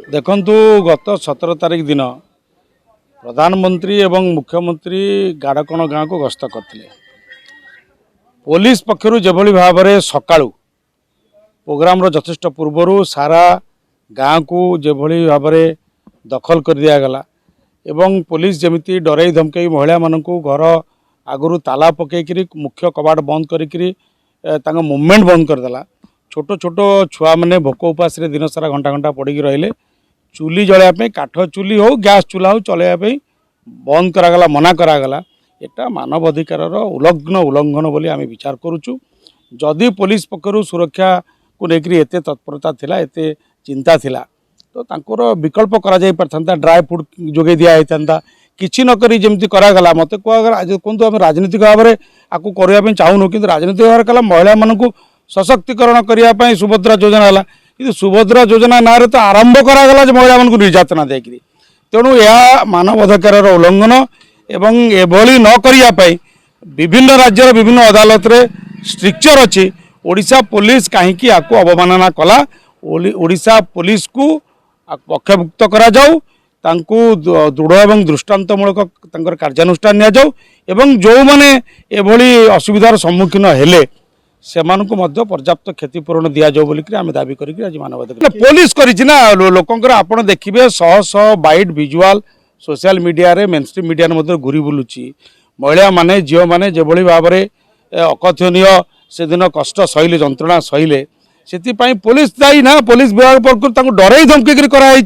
देखंतु गत 17 तारिख दिन प्रधानमंत्री एवं मुख्यमंत्री गाड़कण गाँव को गस्त करते पुलिस पक्षर जो भाव में सकाळु प्रोग्राम यथेष्ट पूर्वर सारा गाँव को जो भाव में दखल कर दिगला एवं पुलिस जमी डरई धमकई महिला मानक घर आगु ताला पकईकि मुख्य कबाट बंद कर मुवमेंट बंद करदेला। छोट छोट छुआ मैंने भोक उपास दिन सारा घंटा घंटा पड़ी रहिले चूली जलाया काठ चूली हो गैस चूल्हा हो चलैया बंद करागला मना करागला। एटा मानव अधिकार उल्लंघन बोली आम विचार करुचु। जदि पुलिस पक्षर सुरक्षा को लेकर एत तत्परता थिला एते चिंता थिला तो तांकर विकल्प करा जाई परथांता ड्राई फ्रूट जोगे दिया होता किसी नक जमी करागला मत कहतु आम राजनीतिक भाव में आपको करने चाहूनु कि राजनीतिक भाव कला महिला मानक सशक्तिकरण करने सुभद्रा योजना है कि सुभद्रा योजना ना तो आरंभ करागला महिला मानक निर्यातना देकर तेणु यह मानव अधिकार उल्लंघन एवं एभली न करने विभिन्न राज्यर विभिन्न अदालत रे स्ट्रिक्चर अच्छी ओडिशा पुलिस कहीं आपको अवमानना कला ओडिशा पुलिस को पक्षभुक्त करा जाऊ तांकु दृढ़ एवं दृष्टांतमूलक कार्यानुष्ठान नि जाऊ एवं जो माने एभली असुविधार सम्मुखीन हेले सेमानकु मध्य पर्याप्त क्षतिपूरण दि जाऊ बोलिक आम दाबी करिक आज मानवाधिकार पुलिस करिना लोकंकर आपण देखिबे शह शह बाइट विजुआल सोशल मीडिया रे मेनस्ट्रीम मीडिया मध्य घूरी बुलुची महिला माने झील माने जो भाव में अकथनीय से दिन कष्ट सहिले जंत्रणा सहिले से पुलिस दायी ना पुलिस विभाग पक्ष डरई धमकी कराई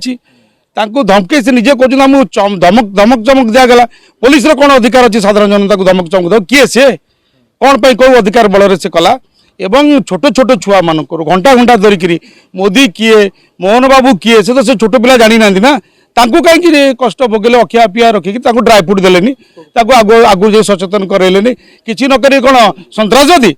धमकी से निजे कहूँ धमक धमक चमक दिगला पुलिस कौन अधिकार अच्छी साधारण जनता को धमक चमक दो किए सी कौन पर कौ अधिकार बल से कला एवं छोट छोट छुआ मान घंटा घंटा धरिक मोदी किए मोहन बाबू किए से तो से छोट पिला जानी ना ना कहीं कष्ट भोगले अखिया पिया रखिक ड्राई फ्रूट देलेनी आगु जा सचेतन करैलेनी किसी नक कौन सन्त्रासवादी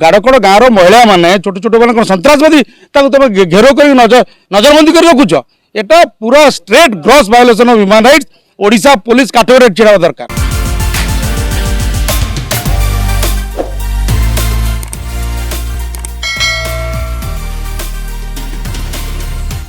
गाड़कड़ गाँव महिला माने छोट छोट मैंने सन्त्रासवादी तुम घेर कर नजरबंदी कर रखुच एटा पूरा straight gross violation of human rights Odisha police काठगोड़े छिड़ा दरकार।